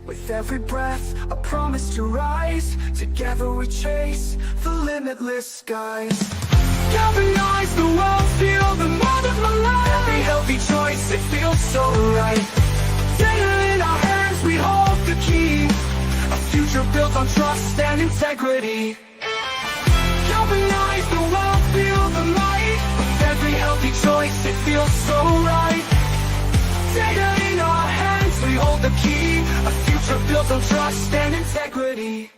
With every breath, a promise to rise. Together we chase the limitless skies. Galvanize the world, feel the mold of my life. Every healthy choice, it feels so right. Data in our hands, we hold the key. A future built on trust and integrity. Galvanize the world, feel the light. With every healthy choice, it feels so right. Data in our hands, we hold the key. A future built on trust and integrity.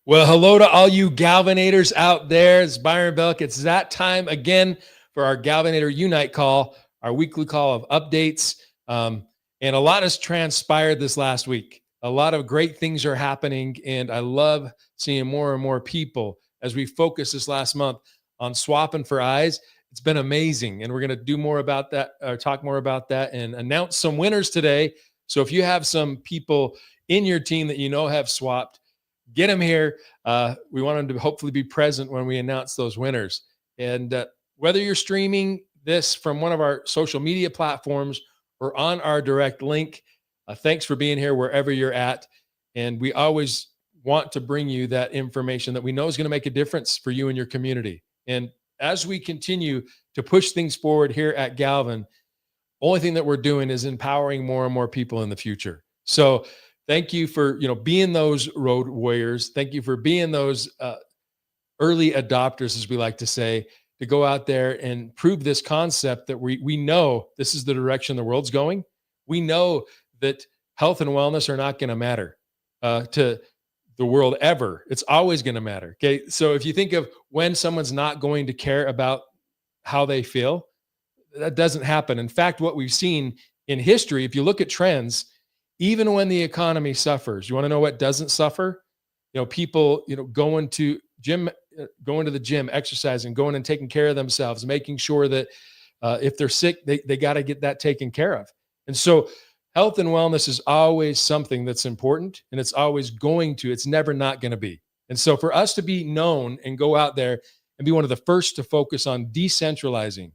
Well, hello to all you Galvanators out there. It's Byron Belk. It's that time again for our Galvanators Unite call, our weekly call of updates. And a lot has transpired this last week. A lot of great things are happening, and I love seeing more and more people as we focus this last month on swapping for eyes. It's been amazing, and we're going to do more about that, or talk more about that, and announce some winners today. So if you have some people in your team that you know have swapped, get them here. We want them to hopefully be present when we announce those winners. And whether you're streaming this from one of our social media platforms or on our direct link, thanks for being here wherever you're at. And we always want to bring you that information that we know is going to make a difference for you and your community. And as we continue to push things forward here at Galvan, only thing that we're doing is empowering more and more people in the future. So thank you for, being those road warriors. Thank you for being those early adopters, as we like to say, to go out there and prove this concept that we know this is the direction the world's going. We know that health and wellness are not going to matter to the world ever. It's always going to matter. Okay. So if you think of when someone's not going to care about how they feel, that doesn't happen. In fact, what we've seen in history, if you look at trends, even when the economy suffers, you want to know what doesn't suffer? People, going to the gym, exercising, going and taking care of themselves, making sure that if they're sick, they got to get that taken care of. And so health and wellness is always something that's important, and it's always it's never not going to be. And so for us to be known and go out there and be one of the first to focus on decentralizing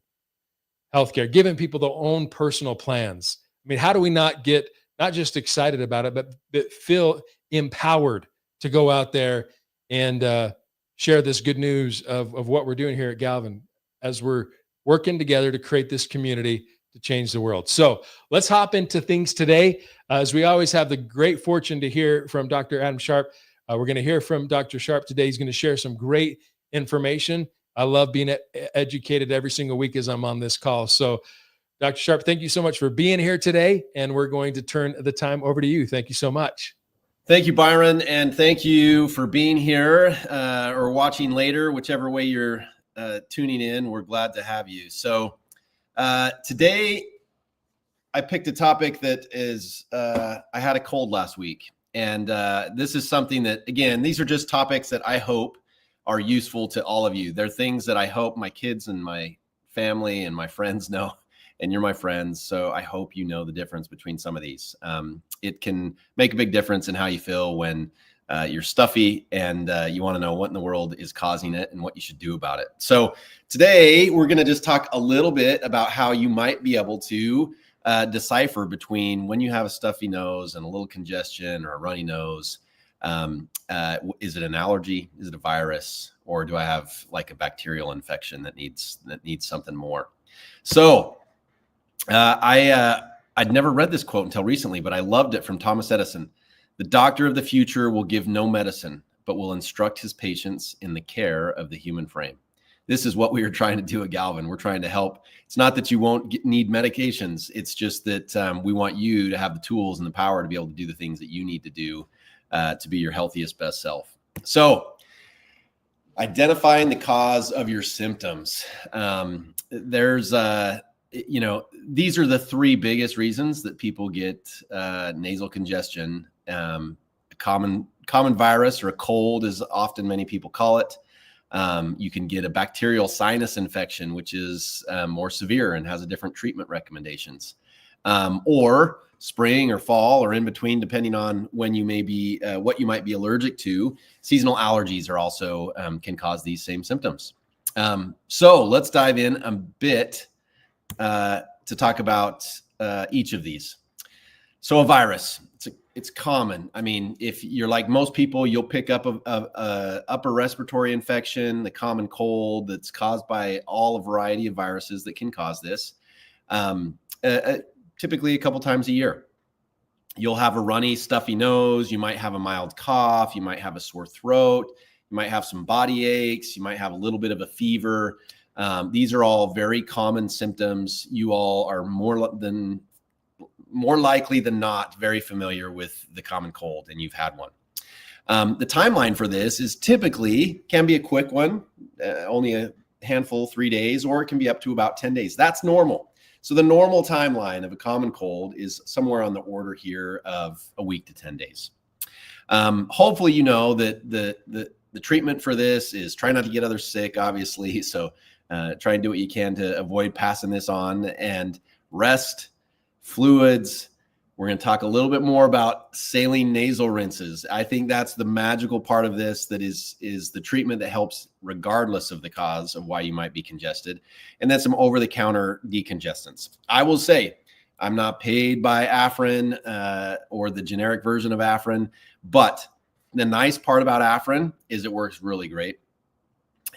healthcare, giving people their own personal plans. I mean, how do we not get not just excited about it, but feel empowered to go out there and share this good news of what we're doing here at Galvan as we're working together to create this community to change the world. So let's hop into things today. As we always have the great fortune to hear from Dr. Adam Sharp. We're going to hear from Dr. Sharp today. He's going to share some great information. I love being educated every single week as I'm on this call. So Dr. Sharp, thank you so much for being here today, and we're going to turn the time over to you. Thank you so much. Thank you, Byron, and thank you for being here or watching later, whichever way you're tuning in. We're glad to have you. So today I picked a topic that is, I had a cold last week, and this is something that, again, these are just topics that I hope are useful to all of you. They're things that I hope my kids and my family and my friends know. And you're my friends, so I hope you know the difference between some of these. It can make a big difference in how you feel when you're stuffy and you want to know what in the world is causing it and what you should do about it. So today we're going to just talk a little bit about how you might be able to decipher between when you have a stuffy nose and a little congestion or a runny nose. Is it an allergy? Is it a virus? Or do I have like a bacterial infection that needs something more? So I'd never read this quote until recently, but I loved it, from Thomas Edison. The doctor of the future will give no medicine, but will instruct his patients in the care of the human frame. This is what we are trying to do at Galvan. We're trying to help. It's not that you won't need medications. It's just that we want you to have the tools and the power to be able to do the things that you need to do to be your healthiest, best self. So identifying the cause of your symptoms. These are the three biggest reasons that people get nasal congestion. A common virus, or a cold, is often many people call it. You can get a bacterial sinus infection, which is more severe and has a different treatment recommendations. Or spring or fall or in between, depending on when you may be, what you might be allergic to. Seasonal allergies are also can cause these same symptoms. So let's dive in a bit to talk about each of these. So a virus, it's common. I mean, if you're like most people, you'll pick up a upper respiratory infection, the common cold that's caused by a variety of viruses that can cause this, typically a couple times a year. You'll have a runny, stuffy nose. You might have a mild cough. You might have a sore throat. You might have some body aches. You might have a little bit of a fever. These are all very common symptoms. You all are more likely than not very familiar with the common cold, and you've had one. The timeline for this is typically can be a quick one, only a handful, 3 days, or it can be up to about 10 days. That's normal. So the normal timeline of a common cold is somewhere on the order here of a week to 10 days. Hopefully, you know that the treatment for this is try not to get others sick, obviously. So try and do what you can to avoid passing this on, and rest, fluids. We're going to talk a little bit more about saline nasal rinses. I think that's the magical part of this, that is the treatment that helps regardless of the cause of why you might be congested. And then some over-the-counter decongestants. I will say, I'm not paid by Afrin or the generic version of Afrin, but the nice part about Afrin is it works really great.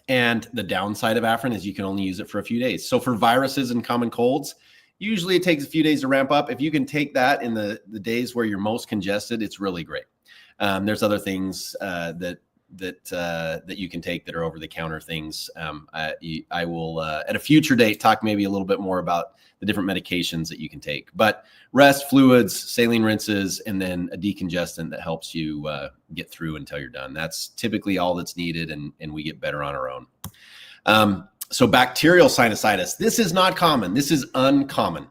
And the downside of Afrin is you can only use it for a few days. So for viruses and common colds, usually it takes a few days to ramp up. If you can take that in the days where you're most congested, it's really great. There's other things that you can take that are over-the-counter things. I will, at a future date, talk maybe a little bit more about the different medications that you can take. But rest, fluids, saline rinses, and then a decongestant that helps you get through until you're done. That's typically all that's needed, and we get better on our own. So bacterial sinusitis, this is not common. This is uncommon.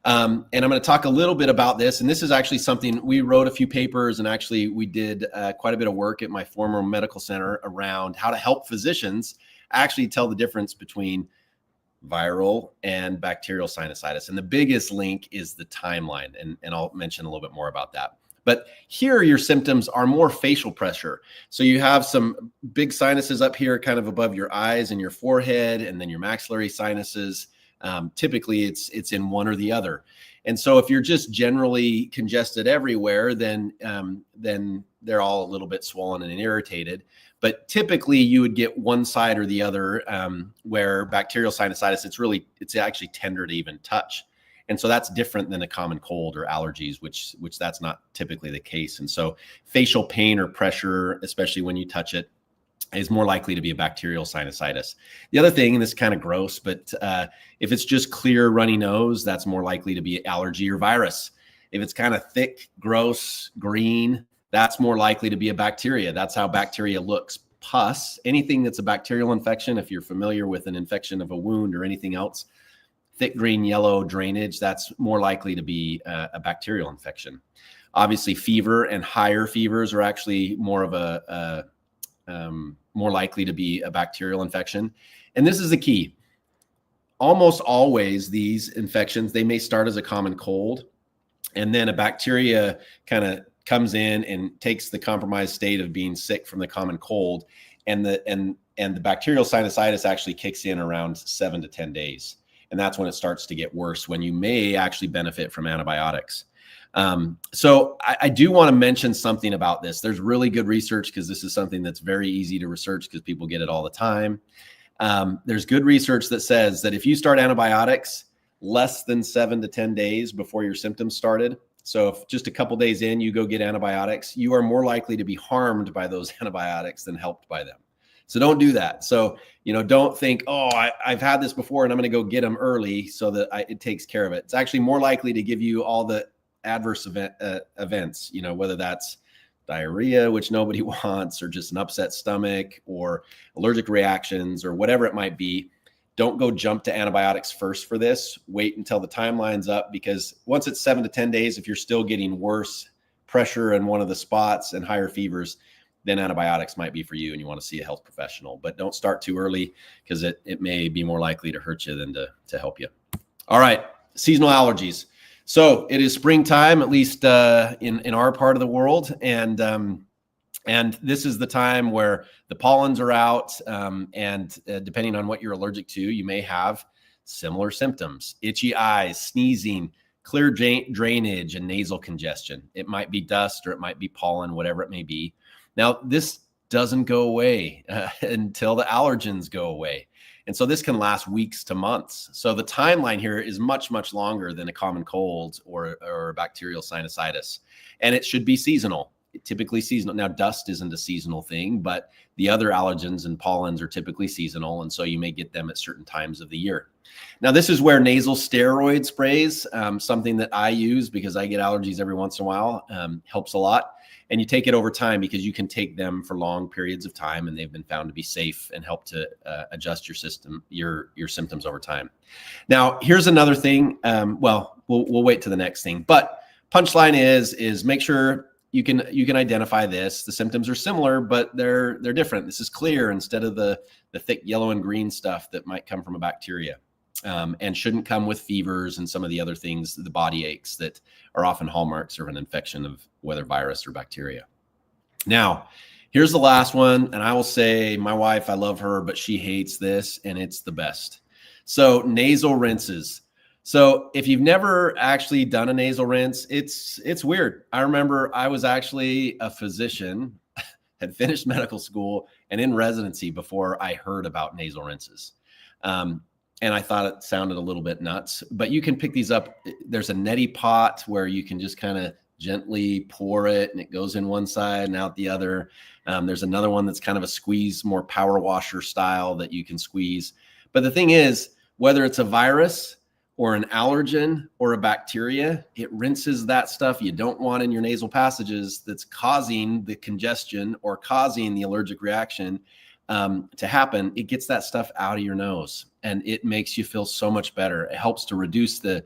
And I'm going to talk a little bit about this. And this is actually something we wrote a few papers, and actually we did quite a bit of work at my former medical center around how to help physicians actually tell the difference between viral and bacterial sinusitis. And the biggest link is the timeline. And I'll mention a little bit more about that. But here, your symptoms are more facial pressure. So you have some big sinuses up here, kind of above your eyes and your forehead, and then your maxillary sinuses. Typically, it's in one or the other. And so if you're just generally congested everywhere, then they're all a little bit swollen and irritated. But typically, you would get one side or the other, where bacterial sinusitis, it's actually tender to even touch. And so that's different than a common cold or allergies, which that's not typically the case. And so facial pain or pressure, especially when you touch it, is more likely to be a bacterial sinusitis. The other thing, and this is kind of gross, but if it's just clear runny nose, that's more likely to be allergy or virus. If it's kind of thick, gross, green, that's more likely to be a bacteria. That's how bacteria looks. Pus, anything that's a bacterial infection, if you're familiar with an infection of a wound or anything else, thick green, yellow drainage, that's more likely to be a bacterial infection. Obviously, fever and higher fevers are actually more likely to be a bacterial infection. And this is the key. Almost always these infections, they may start as a common cold, and then a bacteria kind of comes in and takes the compromised state of being sick from the common cold, and the bacterial sinusitis actually kicks in around 7 to 10 days. And that's when it starts to get worse, when you may actually benefit from antibiotics. So I do want to mention something about this. There's really good research, because this is something that's very easy to research because people get it all the time. There's good research that says that if you start antibiotics less than 7 to 10 days before your symptoms started, so if just a couple days in you go get antibiotics, you are more likely to be harmed by those antibiotics than helped by them. So don't do that. So, don't think, oh, I've had this before and I'm going to go get them early so that it takes care of it. It's actually more likely to give you all the adverse events, whether that's diarrhea, which nobody wants, or just an upset stomach, or allergic reactions, or whatever it might be. Don't go jump to antibiotics first for this. Wait until the timeline's up, because once it's 7 to 10 days, if you're still getting worse pressure in one of the spots and higher fevers, then antibiotics might be for you, and you want to see a health professional. But don't start too early, because it may be more likely to hurt you than to help you. All right, seasonal allergies. So it is springtime, at least in our part of the world, and this is the time where the pollens are out, and depending on what you're allergic to, you may have similar symptoms: itchy eyes, sneezing, clear drainage, and nasal congestion. It might be dust or it might be pollen, whatever it may be. Now, this doesn't go away until the allergens go away. And so this can last weeks to months. So the timeline here is much, much longer than a common cold or bacterial sinusitis. And it should be seasonal, typically seasonal. Now, dust isn't a seasonal thing, but the other allergens and pollens are typically seasonal. And so you may get them at certain times of the year. Now, this is where nasal steroid sprays, something that I use because I get allergies every once in a while, helps a lot. And you take it over time because you can take them for long periods of time, and they've been found to be safe and help to adjust your system, your symptoms over time. Now, here's another thing. Well, we'll wait to the next thing. But punchline is make sure you can identify this. The symptoms are similar, but they're different. This is clear instead of the thick yellow and green stuff that might come from a bacteria. And shouldn't come with fevers and some of the other things, the body aches that are often hallmarks of an infection of whether virus or bacteria. Now, here's the last one. And I will say, my wife, I love her, but she hates this, and it's the best. So nasal rinses. So if you've never actually done a nasal rinse, it's weird. I remember I was actually a physician, had finished medical school and in residency before I heard about nasal rinses. And I thought it sounded a little bit nuts, but you can pick these up. There's a neti pot where you can just kind of gently pour it, and it goes in one side and out the other. There's another one that's kind of a squeeze, more power washer style that you can squeeze. But the thing is, whether it's a virus or an allergen or a bacteria, it rinses that stuff you don't want in your nasal passages that's causing the congestion or causing the allergic reaction to happen. It gets that stuff out of your nose, and it makes you feel so much better. It helps to reduce the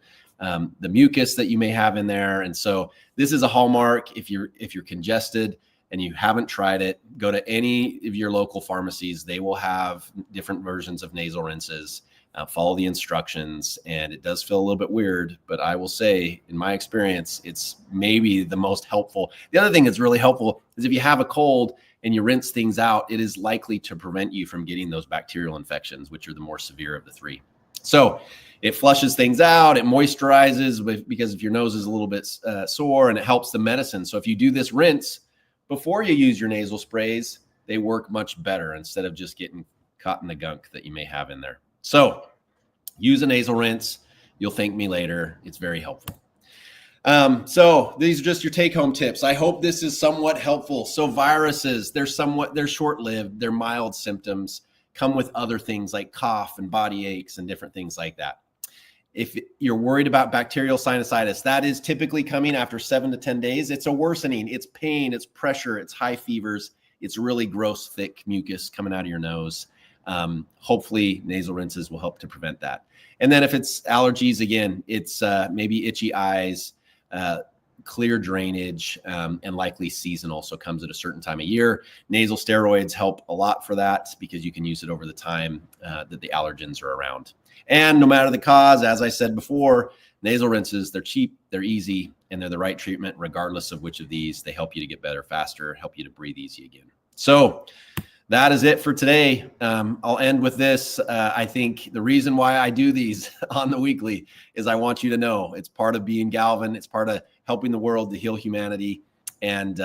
mucus that you may have in there. And so this is a hallmark. If you're congested and you haven't tried it, go to any of your local pharmacies. They will have different versions of nasal rinses. Follow the instructions, and it does feel a little bit weird, but I will say, in my experience, it's maybe the most helpful. The other thing that's really helpful is if you have a cold and you rinse things out, it is likely to prevent you from getting those bacterial infections, which are the more severe of the three. So it flushes things out, it moisturizes because if your nose is a little bit sore, and it helps the medicine. So if you do this rinse before you use your nasal sprays, they work much better instead of just getting caught in the gunk that you may have in there. So use a nasal rinse. You'll thank me later. It's very helpful. So these are just your take-home tips. I hope this is somewhat helpful. So viruses, they're short-lived, they're mild symptoms, come with other things like cough and body aches and different things like that. If you're worried about bacterial sinusitis, that is typically coming after 7 to 10 days. It's a worsening, it's pain, it's pressure, it's high fevers, it's really gross, thick mucus coming out of your nose. Hopefully nasal rinses will help to prevent that. And then if it's allergies, again, it's maybe itchy eyes, clear drainage, and likely seasonal. So it comes at a certain time of year. Nasal steroids help a lot for that because you can use it over the time that the allergens are around. And no matter the cause, as I said before, nasal rinses, they're cheap, they're easy, and they're the right treatment regardless of which of these. They help you to get better faster, help you to breathe easy again. So that is it for today. I'll end with this. I think the reason why I do these on the weekly is I want you to know it's part of being Galvan. It's part of helping the world to heal humanity. And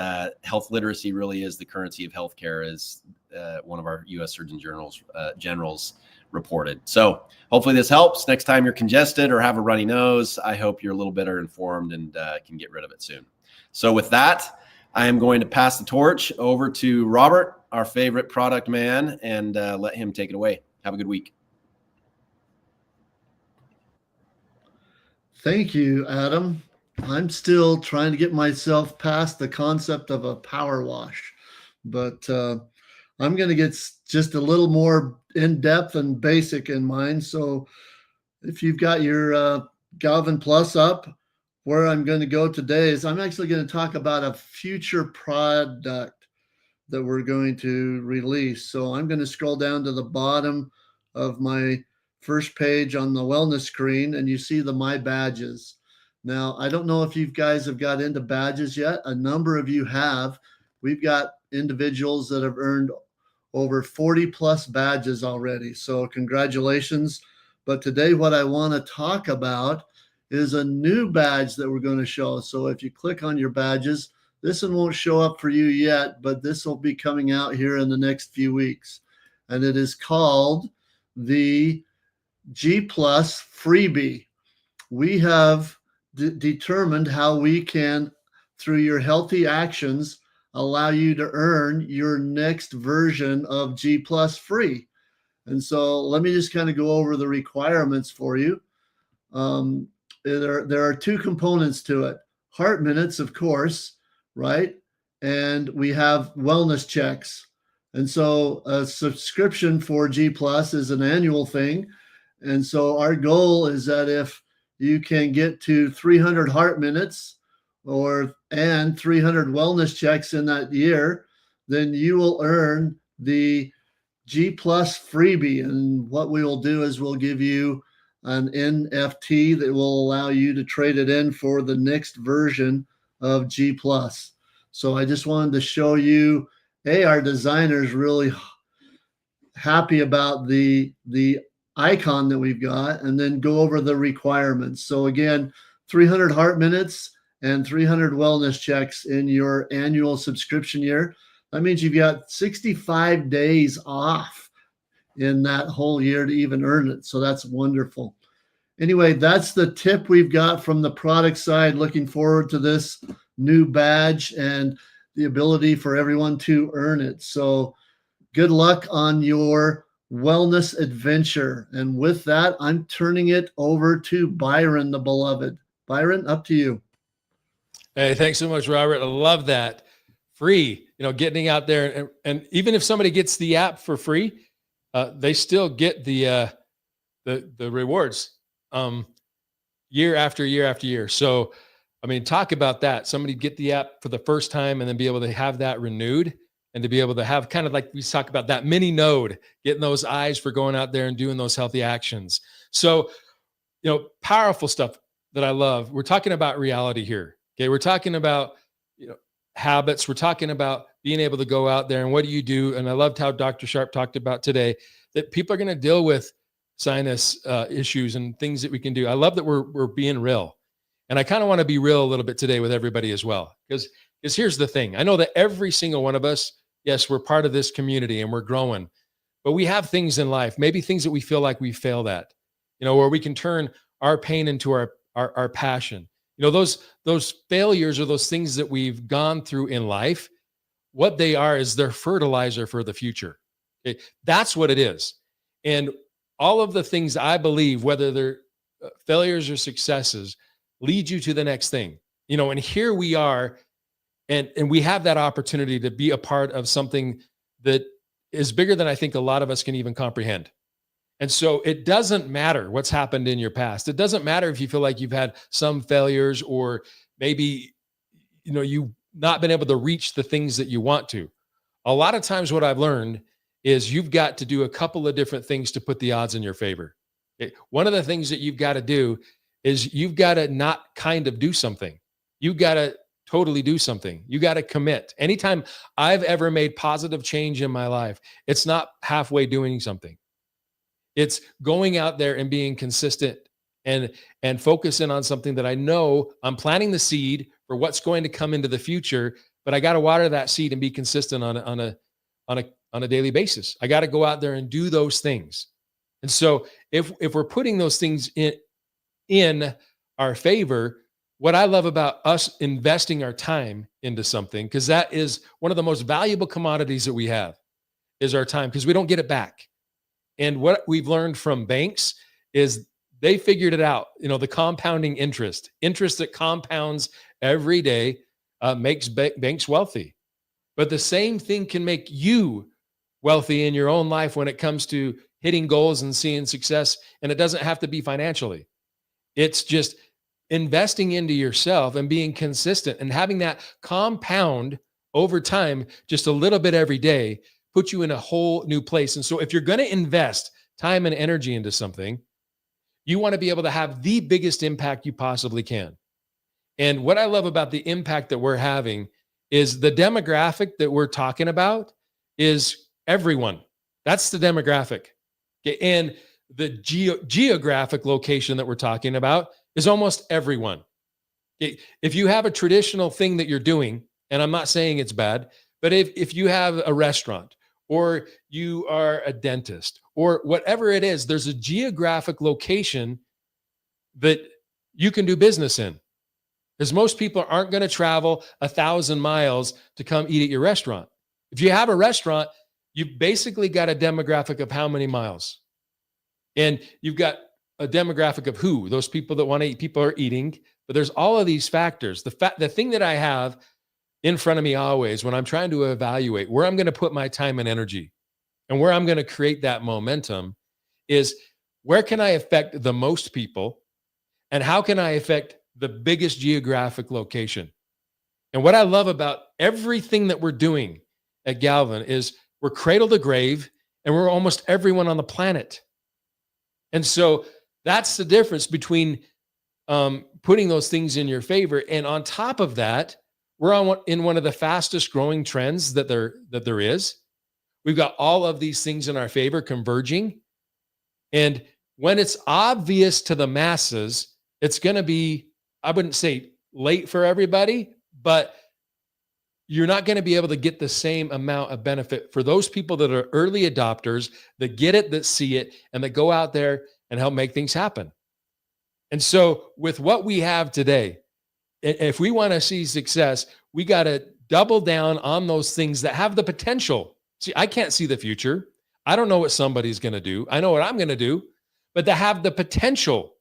health literacy really is the currency of healthcare, as one of our U.S. Surgeon Generals reported. So hopefully this helps. Next time you're congested or have a runny nose, I hope you're a little better informed and can get rid of it soon. So with that, I am going to pass the torch over to Robert, our favorite product man, and let him take it away. Have a good week. Thank you, Adam. I'm still trying to get myself past the concept of a power wash, but I'm going to get just a little more in-depth and basic in mind. So if you've got your Galvan Plus up, where I'm going to go today is I'm actually going to talk about a future product that we're going to release. So I'm going to scroll down to the bottom of my first page on the wellness screen, and you see the My Badges. Now, I don't know if you guys have got into badges yet. A number of you have. We've got individuals that have earned over 40 plus badges already. So congratulations. But today, what I want to talk about is a new badge that we're going to show. So if you click on your badges, this one won't show up for you yet, but this will be coming out here in the next few weeks. And it is called the G Plus Freebie. We have determined how we can, through your healthy actions, allow you to earn your next version of G Plus free. And so let me just kind of go over the requirements for you. There are two components to it. Heart minutes, of course, right? And we have wellness checks. And so a subscription for G Plus is an annual thing. And so our goal is that if you can get to 300 heart minutes and 300 wellness checks in that year, then you will earn the G Plus freebie. And what we will do is we'll give you an NFT that will allow you to trade it in for the next version of G Plus. So I just wanted to show you, our designers really happy about the icon that we've got, and then go over the requirements. So again, 300 heart minutes and 300 wellness checks in your annual subscription year. That means you've got 65 days off in that whole year to even earn it. So that's wonderful. Anyway, that's the tip we've got from the product side. Looking forward to this new badge and the ability for everyone to earn it. So good luck on your wellness adventure. And with that, I'm turning it over to Byron, the beloved. Byron, up to you. Hey, thanks so much, Robert. I love that. Free, getting out there. And even if somebody gets the app for free, they still get the rewards year after year after year. So, talk about that. Somebody get the app for the first time and then be able to have that renewed, and to be able to have kind of like we talk about that mini node, getting those eyes for going out there and doing those healthy actions. So, powerful stuff that I love. We're talking about reality here. Okay. We're talking about, habits. We're talking about being able to go out there and what do you do? And I loved how Dr. Sharp talked about today that people are going to deal with sinus issues and things that we can do. I love that we're being real. And I kind of want to be real a little bit today with everybody as well. Because here's the thing. I know that every single one of us, yes, we're part of this community and we're growing, but we have things in life, maybe things that we feel like we failed at, where we can turn our pain into our passion. Those failures or those things that we've gone through in life, what they are is they're fertilizer for the future. Okay? That's what it is. And all of the things I believe, whether they're failures or successes, lead you to the next thing. And here we are, and we have that opportunity to be a part of something that is bigger than I think a lot of us can even comprehend. And so it doesn't matter what's happened in your past. It doesn't matter if you feel like you've had some failures or maybe, you've not been able to reach the things that you want to. A lot of times what I've learned is you've got to do a couple of different things to put the odds in your favor. Okay? One of the things that you've got to do is you've got to not kind of do something. You've got to totally do something. You got to commit. Anytime I've ever made positive change in my life, it's not halfway doing something. It's going out there and being consistent and focusing on something that I know I'm planting the seed for what's going to come into the future, but I got to water that seed and be consistent on a daily basis. I got to go out there and do those things. And so if we're putting those things in our favor, what I love about us investing our time into something, because that is one of the most valuable commodities that we have, is our time, because we don't get it back. And what we've learned from banks is they figured it out. The compounding interest that compounds every day makes banks wealthy. But the same thing can make you wealthy in your own life when it comes to hitting goals and seeing success. And it doesn't have to be financially. It's just investing into yourself and being consistent and having that compound over time, just a little bit every day, put you in a whole new place. And so if you're going to invest time and energy into something, you want to be able to have the biggest impact you possibly can. And what I love about the impact that we're having is the demographic that we're talking about is everyone. That's the demographic. Okay. And the geographic location that we're talking about is almost everyone. If you have a traditional thing that you're doing, and I'm not saying it's bad, but if you have a restaurant or you are a dentist or whatever it is, there's a geographic location that you can do business in. Because most people aren't going to travel 1,000 miles to come eat at your restaurant. If you have a restaurant, you've basically got a demographic of how many miles. And you've got a demographic of who, those people that want to eat, people are eating. But there's all of these factors. The thing that I have in front of me always when I'm trying to evaluate where I'm going to put my time and energy and where I'm going to create that momentum is where can I affect the most people and how can I affect the biggest geographic location? And what I love about everything that we're doing at Galvan is we're cradle to grave and we're almost everyone on the planet. And so that's the difference between putting those things in your favor. And on top of that, we're in one of the fastest growing trends that there is. We've got all of these things in our favor converging. And when it's obvious to the masses, it's going to be, I wouldn't say late for everybody, but you're not going to be able to get the same amount of benefit for those people that are early adopters, that get it, that see it, and that go out there and help make things happen. And so with what we have today, if we want to see success, we got to double down on those things that have the potential. See, I can't see the future. I don't know what somebody's going to do. I know what I'm going to do, but to have the potential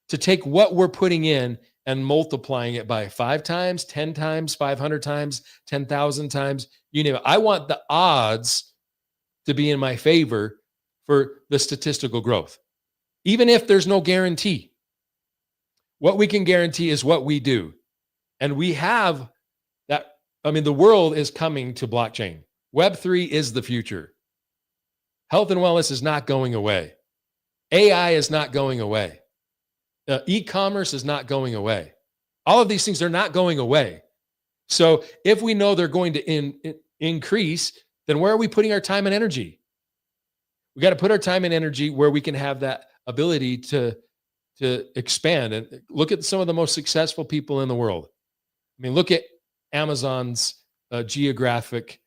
to take what we're putting in and multiplying it by 5 times, 10 times, 500 times, 10,000 times, you name it. I want the odds to be in my favor for the statistical growth, even if there's no guarantee. What we can guarantee is what we do. And we have that. I mean, the world is coming to blockchain. Web3 is the future. Health and wellness is not going away. AI is not going away. E-commerce is not going away. All of these things are not going away. So if we know they're going to increase, then where are we putting our time and energy? We got to put our time and energy where we can have that ability to expand. And look at some of the most successful people in the world. I mean, look at Amazon's geographic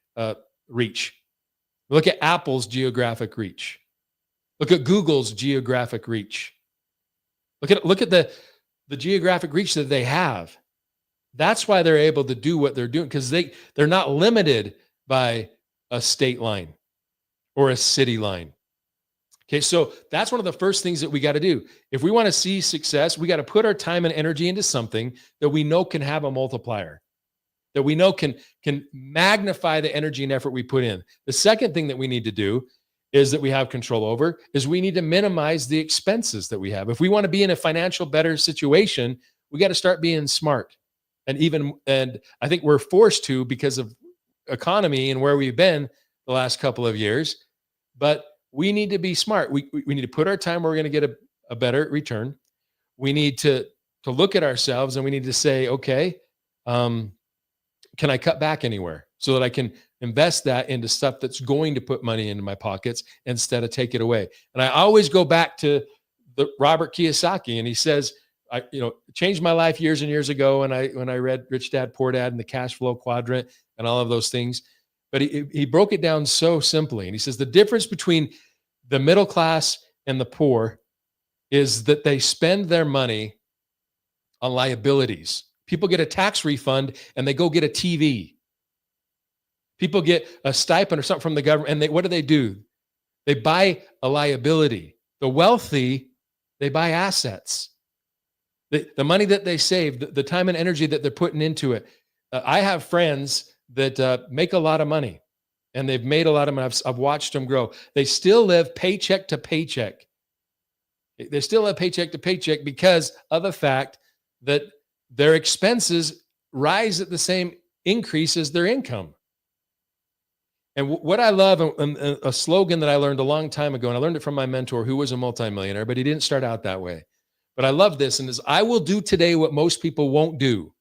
reach. Look at Apple's geographic reach. Look at Google's geographic reach. Look at the geographic reach that they have. That's why they're able to do what they're doing, because they're not limited by a state line or a city line. Okay, so that's one of the first things that we got to do. If we want to see success, we got to put our time and energy into something that we know can have a multiplier, that we know can magnify the energy and effort we put in. The second thing that we need to do is that we have control over is we need to minimize the expenses that we have. If we want to be in a financial better situation, we got to start being smart. And I think we're forced to because of economy and where we've been the last couple of years. But we need to be smart. We need to put our time where we're going to get a better return. We need to look at ourselves and we need to say, okay, can I cut back anywhere so that I can invest that into stuff that's going to put money into my pockets instead of take it away? And I always go back to the Robert Kiyosaki, and he says, I changed my life years and years ago when I read Rich Dad Poor Dad and the cash flow quadrant and all of those things. But he broke it down so simply. And he says the difference between the middle class and the poor is that they spend their money on liabilities. People get a tax refund and they go get a TV. People get a stipend or something from the government, and what do? They buy a liability. The wealthy, they buy assets. The money that they save, the time and energy that they're putting into it. I have friends that make a lot of money, and they've made a lot of money. I've watched them grow. They still live paycheck to paycheck. They still live paycheck to paycheck because of the fact that their expenses rise at the same increase as their income. And what I love, and a slogan that I learned a long time ago, and I learned it from my mentor who was a multimillionaire, but he didn't start out that way. But I love this, and is I will do today what most people won't do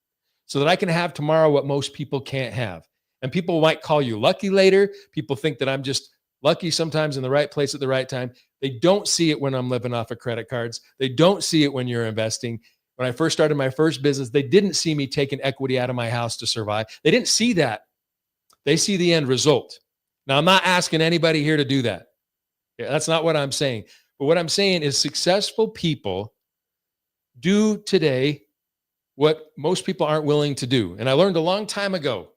so that I can have tomorrow what most people can't have. And people might call you lucky later. People think that I'm just lucky sometimes in the right place at the right time. They don't see it when I'm living off of credit cards. They don't see it when you're investing. When I first started my first business, they didn't see me taking equity out of my house to survive. They didn't see that. They see the end result. Now, I'm not asking anybody here to do that. Yeah, that's not what I'm saying. But what I'm saying is successful people do today what most people aren't willing to do. And I learned a long time ago,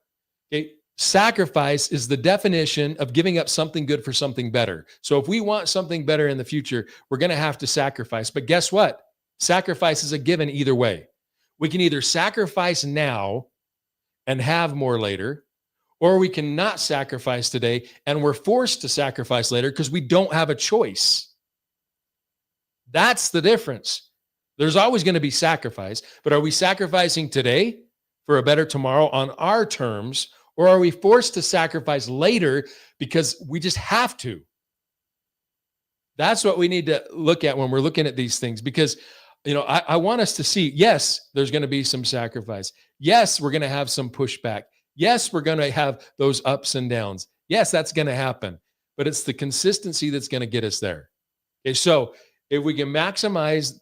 okay, sacrifice is the definition of giving up something good for something better. So if we want something better in the future, we're going to have to sacrifice. But guess what? Sacrifice is a given either way. We can either sacrifice now and have more later, or we can not sacrifice today and we're forced to sacrifice later because we don't have a choice. That's the difference. There's always going to be sacrifice, but are we sacrificing today for a better tomorrow on our terms, or are we forced to sacrifice later because we just have to? That's what we need to look at when we're looking at these things, because I want us to see, yes, there's going to be some sacrifice. Yes, we're going to have some pushback. Yes, we're going to have those ups and downs. Yes, that's going to happen, but it's the consistency that's going to get us there. Okay, so if we can maximize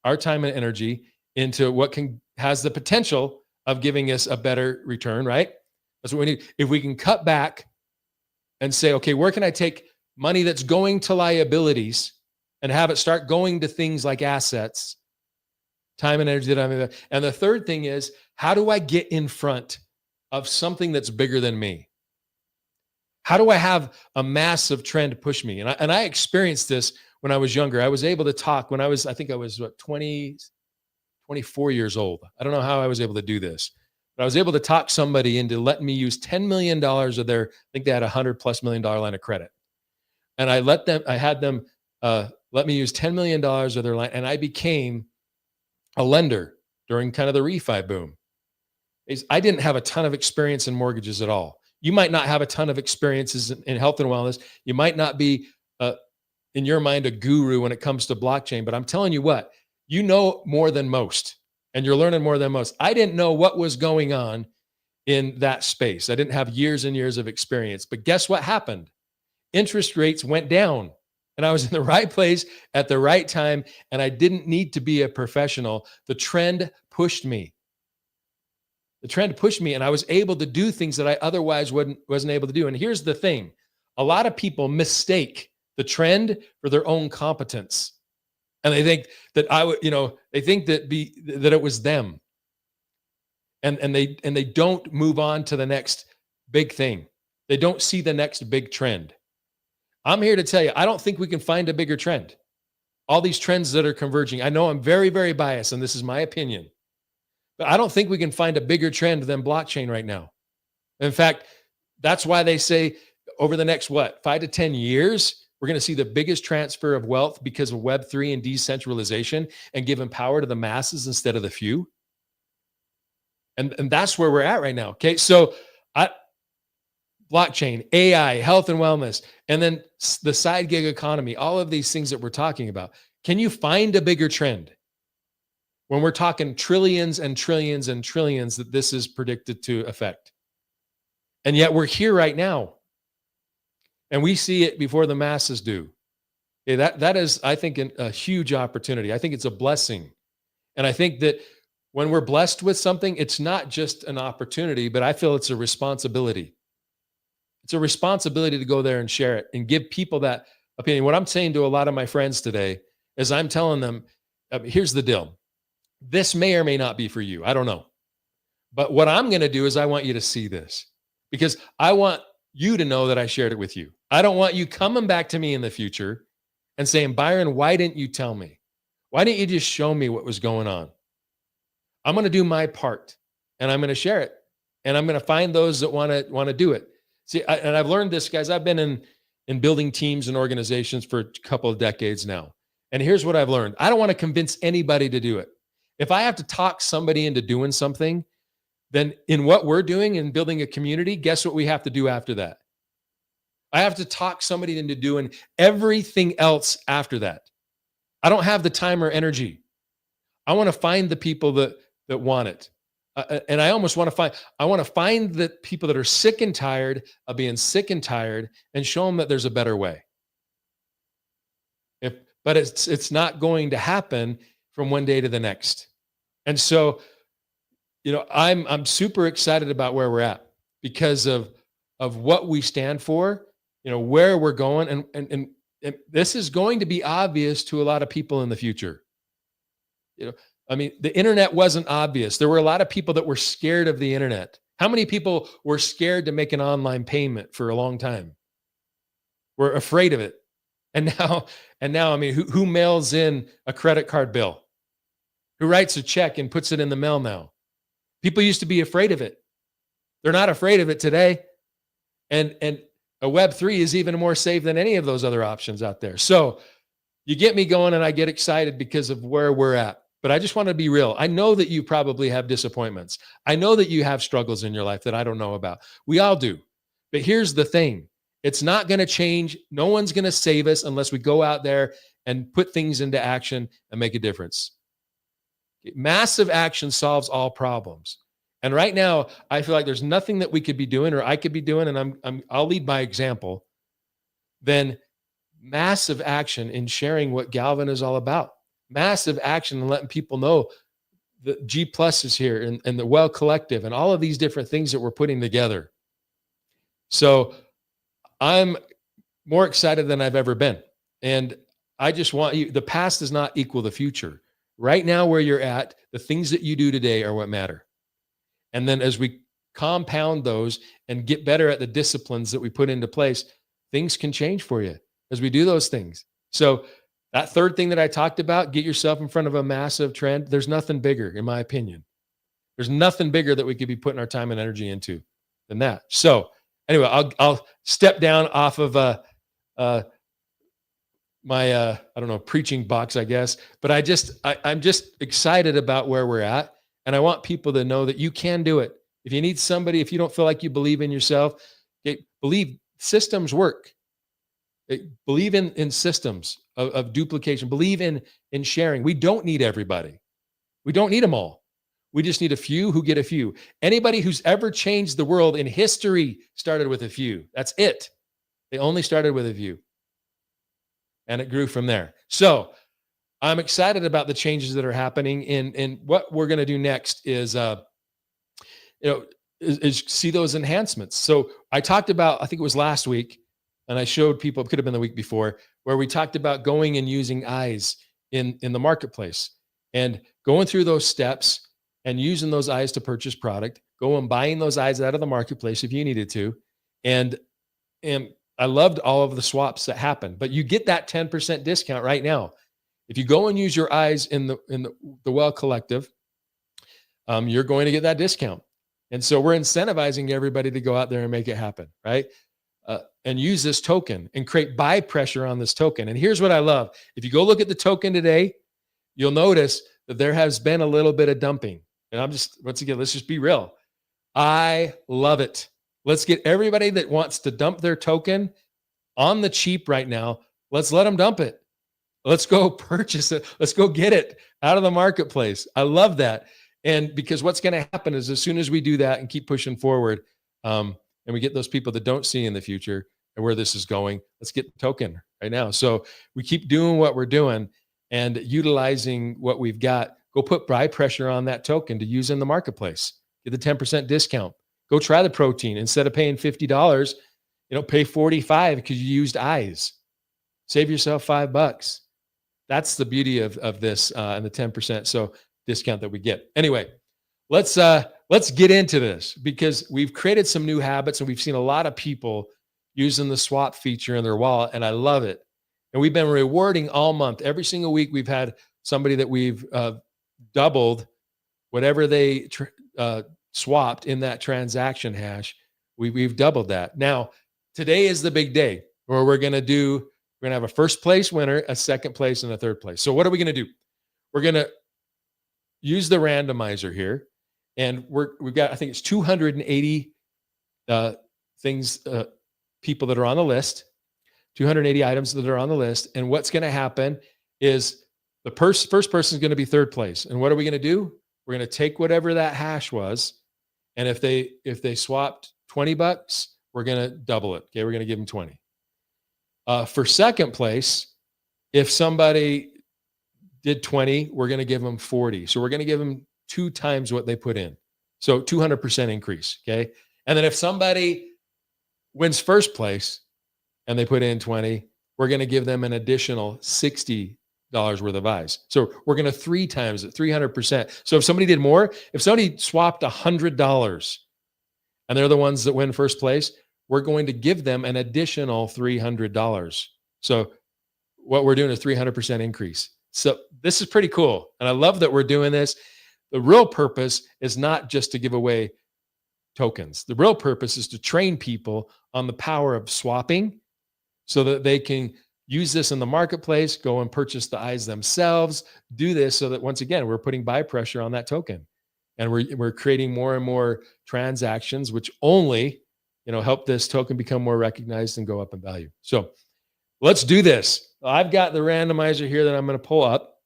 our time and energy into what has the potential of giving us a better return, right? That's what we need. If we can cut back and say, okay, where can I take money that's going to liabilities and have it start going to things like assets, time and energy that I'm in. And the third thing is, how do I get in front of something that's bigger than me? How do I have a massive trend push me? And I experienced this when I was younger. I was able to talk when I think I was 24 years old. I don't know how I was able to do this, but I was able to talk somebody into letting me use $10 million of their, I think they had $100+ million line of credit. And I had them let me use $10 million of their line. And I became a lender during kind of the refi boom. I didn't have a ton of experience in mortgages at all. You might not have a ton of experiences in health and wellness. You might not be, in your mind, a guru when it comes to blockchain, but I'm telling you what, you know more than most, and you're learning more than most. I didn't know what was going on in that space. I didn't have years and years of experience, but guess what happened? Interest rates went down, and I was in the right place at the right time, and I didn't need to be a professional. The trend pushed me. And I was able to do things that I otherwise wasn't able to do. And here's the thing. A lot of people mistake the trend for their own competence. And they think that they think that it was them. And they don't move on to the next big thing. They don't see the next big trend. I'm here to tell you, I don't think we can find a bigger trend. All these trends that are converging. I know I'm very, very biased, and this is my opinion. But I don't think we can find a bigger trend than blockchain right now. In fact, that's why they say over the next, 5 to 10 years, we're going to see the biggest transfer of wealth because of Web3 and decentralization and giving power to the masses instead of the few. And that's where we're at right now. Okay. So blockchain, AI, health and wellness, and then the side gig economy, all of these things that we're talking about. Can you find a bigger trend? When we're talking trillions and trillions and trillions that this is predicted to affect. And yet we're here right now. And we see it before the masses do. Okay, that is, I think, a huge opportunity. I think it's a blessing. And I think that when we're blessed with something, it's not just an opportunity, but I feel it's a responsibility. It's a responsibility to go there and share it and give people that opinion. What I'm saying to a lot of my friends today is I'm telling them, here's the deal. This may or may not be for you. I don't know. But what I'm going to do is I want you to see this because I want you to know that I shared it with you. I don't want you coming back to me in the future and saying, Byron, why didn't you tell me? Why didn't you just show me what was going on? I'm going to do my part and I'm going to share it. And I'm going to find those that want to do it. See, and I've learned this, guys. I've been in building teams and organizations for a couple of decades now. And here's what I've learned. I don't want to convince anybody to do it. If I have to talk somebody into doing something, then in what we're doing in building a community, guess what we have to do after that? I have to talk somebody into doing everything else after that. I don't have the time or energy. I want to find the people that want it. And I almost want to find the people that are sick and tired of being sick and tired and show them that there's a better way. But it's not going to happen from one day to the next. And so, I'm super excited about where we're at because of what we stand for, where we're going. And this is going to be obvious to a lot of people in the future. The internet wasn't obvious. There were a lot of people that were scared of the internet. How many people were scared to make an online payment for a long time? We're afraid of it. And now, who mails in a credit card bill? Who writes a check and puts it in the mail now? People used to be afraid of it. They're not afraid of it today. And a Web3 is even more safe than any of those other options out there. So you get me going and I get excited because of where we're at. But I just want to be real. I know that you probably have disappointments. I know that you have struggles in your life that I don't know about. We all do. But here's the thing. It's not going to change. No one's going to save us unless we go out there and put things into action and make a difference. Massive action solves all problems. And right now, I feel like there's nothing that we could be doing or I could be doing, and I'll lead by example, than massive action in sharing what Galvan is all about. Massive action and letting people know that G Plus is here and the Well Collective and all of these different things that we're putting together. So I'm more excited than I've ever been. And I just want you, the past does not equal the future. Right now, where you're at, the things that you do today are what matter. And then as we compound those and get better at the disciplines that we put into place, things can change for you as we do those things. So that third thing that I talked about, get yourself in front of a massive trend. There's nothing bigger, in my opinion. There's nothing bigger that we could be putting our time and energy into than that. So anyway, I'll step down off of my I don't know, preaching box, I guess. But I'm just excited about where we're at, and I want people to know that you can do it. If you need somebody, if you don't feel like you believe in yourself, believe systems work. Believe in systems of duplication. Believe in sharing. We don't need everybody. We don't need them all. We just need a few who get a few. Anybody who's ever changed the world in history started with a few. That's it. They only started with a few. And it grew from there. So I'm excited about the changes that are happening. And what we're going to do next is, is see those enhancements. So I talked about, I think it was last week, and I showed people, it could have been the week before, where we talked about going and using eyes in the marketplace and going through those steps and using those eyes to purchase product, go and buying those eyes out of the marketplace if you needed to. And I loved all of the swaps that happened, but you get that 10% discount right now. If you go and use your eyes in the Well Collective, you're going to get that discount. And so we're incentivizing everybody to go out there and make it happen, right? And use this token and create buy pressure on this token. And here's what I love. If you go look at the token today, you'll notice that there has been a little bit of dumping. And once again, let's just be real. I love it. Let's get everybody that wants to dump their token on the cheap right now. Let's let them dump it. Let's go purchase it. Let's go get it out of the marketplace. I love that. And because what's going to happen is as soon as we do that and keep pushing forward, and we get those people that don't see in the future and where this is going, let's get the token right now. So we keep doing what we're doing and utilizing what we've got. Go put buy pressure on that token to use in the marketplace. Get the 10% discount. Go try the protein. Instead of paying $50, pay $45 because you used eyes. Save yourself $5. That's the beauty of this and the 10% so discount that we get. Anyway, let's get into this because we've created some new habits and we've seen a lot of people using the swap feature in their wallet, and I love it. And we've been rewarding all month. Every single week we've had somebody that we've doubled whatever they swapped in that transaction hash. We've doubled that. Now, today is the big day where we're going to have a first place winner, a second place, and a third place. So what are we going to do? We're going to use the randomizer here. And we've got, I think it's 280 people that are on the list, 280 items that are on the list. And what's going to happen is the first person is going to be third place. And what are we going to do? we're going to take whatever that hash was. And if they swapped $20, we're going to double it. Okay. We're going to give them 20. For second place, if somebody did 20, we're going to give them 40. So we're going to give them 2 times what they put in. So 200% increase. Okay. And then if somebody wins first place and they put in 20, we're going to give them an additional $60 worth of eyes. So we're going to 3 times it, 300%. So if somebody did more, if somebody swapped $100 and they're the ones that win first place, we're going to give them an additional $300. So what we're doing is 300% increase. So this is pretty cool. And I love that we're doing this. The real purpose is not just to give away tokens. The real purpose is to train people on the power of swapping so that they can use this in the marketplace, go and purchase the eyes themselves, do this so that once again, we're putting buy pressure on that token. And we're creating more and more transactions, which only, help this token become more recognized and go up in value. So let's do this. I've got the randomizer here that I'm going to pull up.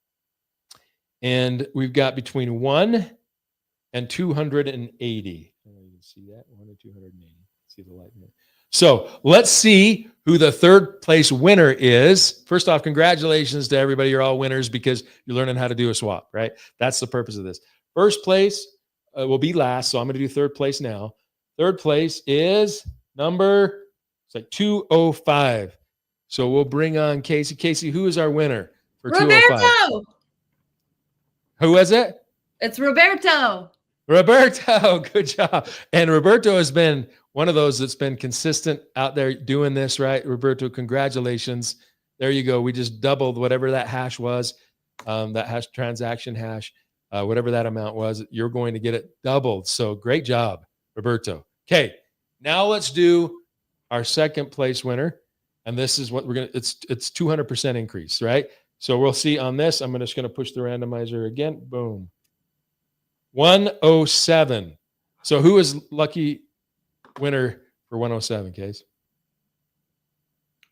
And we've got between 1 and 280. You can see that 1 and 280. See the light here. So let's see who the third place winner is. First off, congratulations to everybody. You're all winners because you're learning how to do a swap, right? That's the purpose of this. First place will be last. So I'm going to do third place now. Third place is number, it's like 205. So we'll bring on Casey. Casey, who is our winner for Roberto! 205? Who is it? It's Roberto. Roberto, good job. And Roberto has been one of those that's been consistent out there doing this, right? Roberto, congratulations. There you go. We just doubled whatever that hash was, that hash transaction hash, whatever that amount was. You're going to get it doubled. So great job, Roberto. Okay, now let's do our second place winner. And this is what we're going to, it's 200% increase, right? So we'll see on this. I'm just going to push the randomizer again. Boom. 107. So who is lucky winner for 107, Case?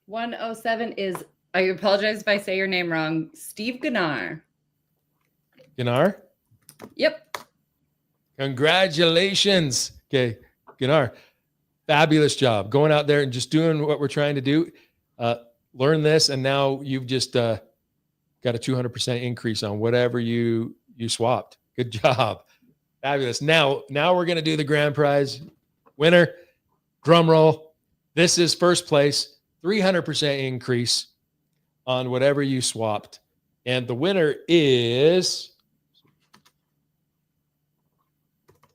107 is, I apologize if I say your name wrong, Steve Gunnar. Gunnar? Yep. Congratulations. Okay, Gunnar. Fabulous job going out there and just doing what we're trying to do. Learn this, and now you've just got a 200% increase on whatever you swapped. Good job. Fabulous. Now we're going to do the grand prize winner. Drum roll. This is first place, 300% increase on whatever you swapped. And the winner is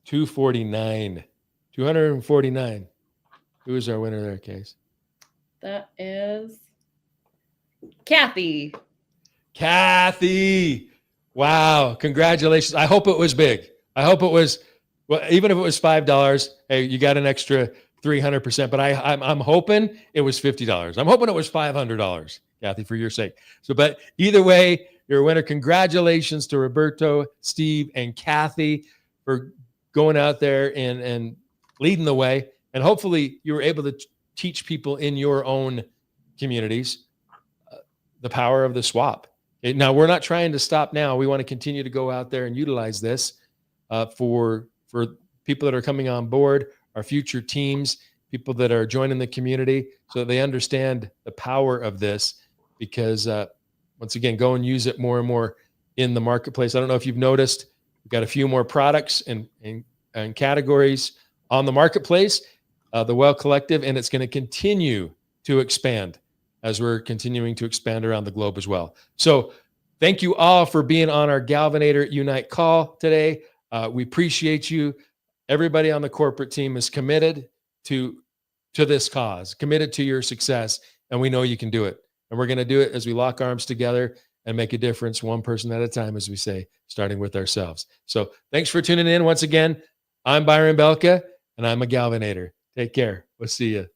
249. 249. Who is our winner there, Case? That is Kathy. Kathy. Wow. Congratulations. I hope it was big. I hope it was, well, even if it was $5, hey, you got an extra 300%, but I'm hoping it was $50. I'm hoping it was $500, Kathy, for your sake. So, but either way, you're a winner. Congratulations to Roberto, Steve, and Kathy for going out there and leading the way. And hopefully you were able to teach people in your own communities the power of the swap. Okay, now, we're not trying to stop now. We want to continue to go out there and utilize this for people that are coming on board, our future teams, people that are joining the community so that they understand the power of this because, once again, go and use it more and more in the marketplace. I don't know if you've noticed, we've got a few more products and categories on the marketplace, the Well Collective, and it's going to continue to expand as we're continuing to expand around the globe as well. So thank you all for being on our Galvanators Unite call today. We appreciate you. Everybody on the corporate team is committed to this cause, committed to your success, and we know you can do it. And we're going to do it as we lock arms together and make a difference one person at a time, as we say, starting with ourselves. So thanks for tuning in once again. I'm Byron Belka, and I'm a Galvanator. Take care. We'll see you.